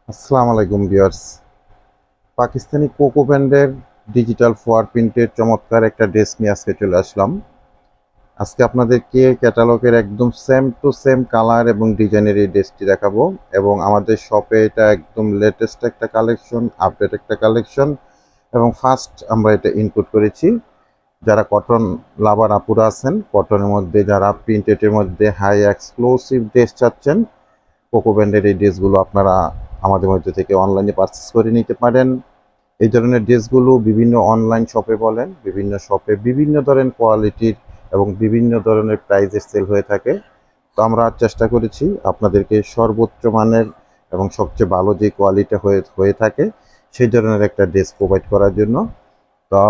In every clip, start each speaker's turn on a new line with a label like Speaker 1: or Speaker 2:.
Speaker 1: আসসালামু আলাইকুম viewers. Pakistani cocoa ব্র্যান্ডের ডিজিটাল ফোয়ার প্রিন্টের চমৎকার একটা ড্রেস নিয়ে আজকে চলে আসলাম। আজকে আপনাদেরকে ক্যাটালগের একদম সেম টু সেম কালার এবং ডিজাইনের এই ড্রেসটি দেখাবো এবং আমাদের শপে এটা একদম লেটেস্ট একটা কালেকশন, আপডেট একটা কালেকশন এবং ফার্স্ট আমরা এটা ইনপুট করেছি। যারা কটন লাভার আপুরা আছেন, কটনের মধ্যে যারা প্রিন্টেডের মধ্যে হাই এক্সক্লুসিভ ড্রেস চাচ্ছেন, কোকো ব্র্যান্ডের এই ড্রেসগুলো আপনারা আমাদের মধ্যে থেকে অনলাইনে পারচেস করে নিতে পারেন। এই ধরনের ড্রেসগুলো বিভিন্ন অনলাইন শপে বলেন, বিভিন্ন শপে বিভিন্ন ধরনের কোয়ালিটির এবং বিভিন্ন ধরনের প্রাইসের সেল হয়ে থাকে। তো আমরা চেষ্টা করেছি আপনাদেরকে সর্বোচ্চ মানের এবং সবচেয়ে ভালো যে কোয়ালিটি হয়ে থাকে সেই ধরনের একটা ড্রেস প্রোভাইড করার জন্য। তো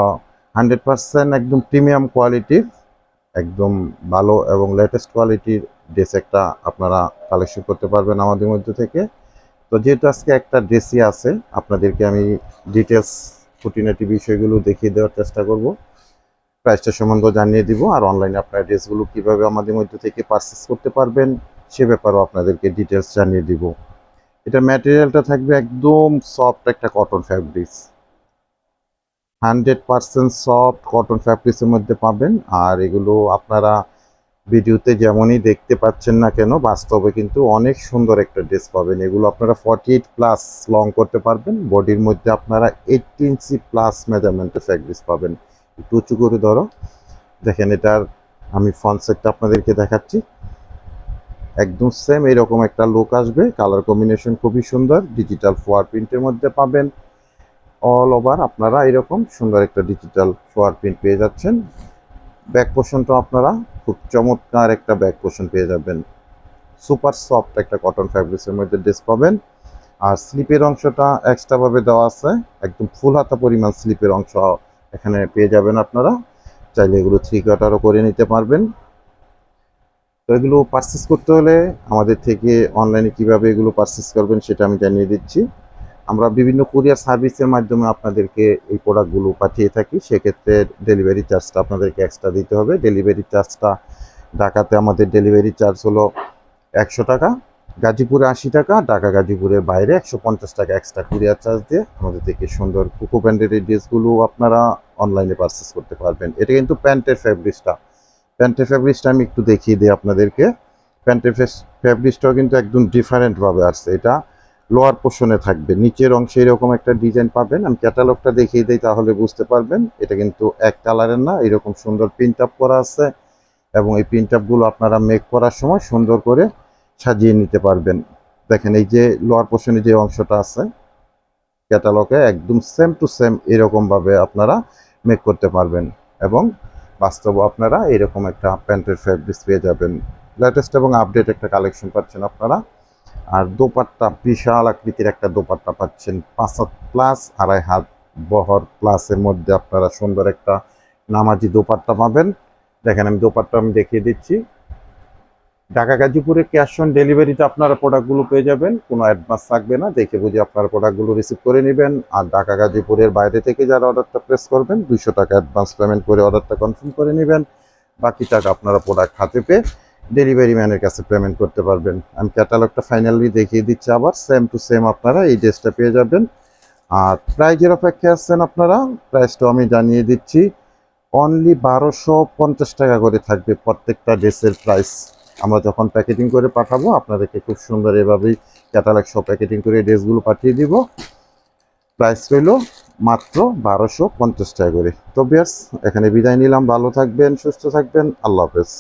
Speaker 1: 100% একদম প্রিমিয়াম কোয়ালিটির, একদম ভালো এবং লেটেস্ট কোয়ালিটির ড্রেস একটা আপনারা কালেকশন করতে পারবেন আমাদের মধ্যে থেকে। তো যেহেতু আজকে একটা ড্রেসই আছে, আপনাদেরকে আমি ডিটেলস খুঁটিনাটি বিষয়গুলো দেখিয়ে দেওয়ার চেষ্টা করব, প্রাইসটা সম্বন্ধে জানিয়ে দিব, আর অনলাইনে আপনার ড্রেসগুলো কীভাবে আমাদের মধ্যে থেকে পারচেস করতে পারবেন সে ব্যাপারেও আপনাদেরকে ডিটেলস জানিয়ে দিব। এটা ম্যাটেরিয়ালটা থাকবে একদম সফট একটা কটন ফ্যাব্রিক্স, 100% সফট কটন ফ্যাব্রিক্সের মধ্যে পাবেন। আর এগুলো আপনারা ভিডিওতে যেমনই দেখতে পাচ্ছেন না কেন, বাস্তবে কিন্তু অনেক সুন্দর একটা ড্রেস পাবেন। এগুলো আপনারা 48 প্লাস লং করতে পারবেন। বডির মধ্যে আপনারা 18 ইঞ্চি প্লাস মেজারমেন্টের ফ্যাব্রিক্স পাবেন। একটু উঁচু করে ধরো, দেখেন এটার আমি ফ্রন্ট সাইডটা আপনাদেরকে দেখাচ্ছি। একদম সেম এরকম একটা লুক আসবে, কালার কম্বিনেশন খুবই সুন্দর, ডিজিটাল ফোয়ার প্রিন্টের মধ্যে পাবেন। অল ওভার আপনারা এরকম সুন্দর একটা ডিজিটাল ফোয়ার প্রিন্ট পেয়ে যাচ্ছেন। ব্যাক পোর্শনটা আপনারা খুব চমৎকার একটা ব্যাক পোর্শন পেয়ে যাবেন। সুপার সফট একটা কটন ফ্যাব্রিক্সের মধ্যে ড্রেস পাবেন। আর স্লিপের অংশটা এক্সট্রাভাবে দেওয়া আছে, একদম ফুল হাতা পরিমাণ স্লিপের অংশ এখানে পেয়ে যাবেন আপনারা। চাইলে এগুলো 3 কোয়ার্টারও করে নিতে পারবেন। তো এগুলো পারচেস করতে হলে আমাদের থেকে অনলাইনে কিভাবে এগুলো পারচেস করবেন সেটা আমি জানিয়ে দিচ্ছি। আমরা বিভিন্ন কুরিয়ার সার্ভিসের মাধ্যমে আপনাদেরকে এই প্রোডাক্টগুলো পাঠিয়ে থাকি। সেক্ষেত্রে ডেলিভারি চার্জটা আপনাদেরকে এক্সট্রা দিতে হবে। ডেলিভারি চার্জটা ঢাকাতে আমাদের ডেলিভারি চার্জ হলো 100 টাকা, গাজীপুরে 80 টাকা, ঢাকা গাজীপুরের বাইরে 150 টাকা এক্সট্রা কুরিয়ার চার্জ দিয়ে আমাদের থেকে সুন্দর কোকো ব্র্যান্ডের এই ড্রেসগুলো আপনারা অনলাইনে পারচেস করতে পারবেন। এটা কিন্তু প্যান্টের ফ্যাব্রিক্সটা আমি একটু দেখিয়ে দিই আপনাদেরকে। প্যান্টের ফ্যাব্রিক্সটাও কিন্তু একদম ডিফারেন্টভাবে আসছে। এটা লোয়ার পোর্শনে থাকবে, নিচের অংশে এরকম একটা ডিজাইন পাবেন। আমি ক্যাটালগটা দেখিয়ে দিই তাহলে বুঝতে পারবেন। এটা কিন্তু এক কালারের না, এরকম সুন্দর প্রিন্ট আপ করা আছে এবং এই প্রিন্ট আপগুলো আপনারা মেক করার সময় সুন্দর করে সাজিয়ে নিতে পারবেন। দেখেন এই যে লোয়ার পোর্শনে যে অংশটা আছে ক্যাটালগে একদম সেম টু সেম এরকমভাবে আপনারা মেক করতে পারবেন এবং বাস্তবে আপনারা এরকম একটা প্যান্টের ফ্যাব্রিক্স পেয়ে যাবেন। লেটেস্ট এবং আপডেট একটা কালেকশন পাচ্ছেন আপনারা। আর দোপাট্টা বিশাল আকৃতির একটা দোপাট্টা পাচ্ছেন, 5 হাত প্লাস, 2.5 হাত বহর প্লাসের মধ্যে আপনারা সুন্দর একটা নামাজি দোপাট্টা পাবেন। দেখেন আমি দোপাট্টা আমি দেখিয়ে দিচ্ছি। ঢাকা গাজীপুরে ক্যাশ অন ডেলিভারিতে আপনারা প্রোডাক্টগুলো পেয়ে যাবেন, কোনো অ্যাডভান্স থাকবে না, দেখে বুঝে আপনারা প্রোডাক্টগুলো রিসিভ করে নেবেন। আর ঢাকা গাজীপুরের বাইরে থেকে যারা অর্ডারটা প্লেস করবেন 200 টাকা অ্যাডভান্স পেমেন্ট করে অর্ডারটা কনফার্ম করে নেবেন। বাকি টাকা আপনারা প্রোডাক্ট হাতে পেয়ে ডেলিভারি ম্যানের কাছে পেমেন্ট করতে পারবেন। আমি ক্যাটালগটা ফাইনালি দেখিয়ে দিচ্ছি আবার, সেম টু সেম আপনারা এই ড্রেসটা পেয়ে যাবেন। আর প্রাইজের অপেক্ষায় আছেন আপনারা, প্রাইসটাও আমি জানিয়ে দিচ্ছি। অনলি 1250 টাকা করে থাকবে প্রত্যেকটা ড্রেসের প্রাইস। আমরা যখন প্যাকেটিং করে পাঠাবো আপনাদেরকে খুব সুন্দর এভাবেই ক্যাটালগ সব প্যাকেটিং করে ড্রেসগুলো পাঠিয়ে দিব। প্রাইস রইল মাত্র 1250 টাকা করে। তো ভিউয়ার্স, এখানে বিদায় নিলাম, ভালো থাকবেন, সুস্থ থাকবেন, আল্লাহ হাফেজ।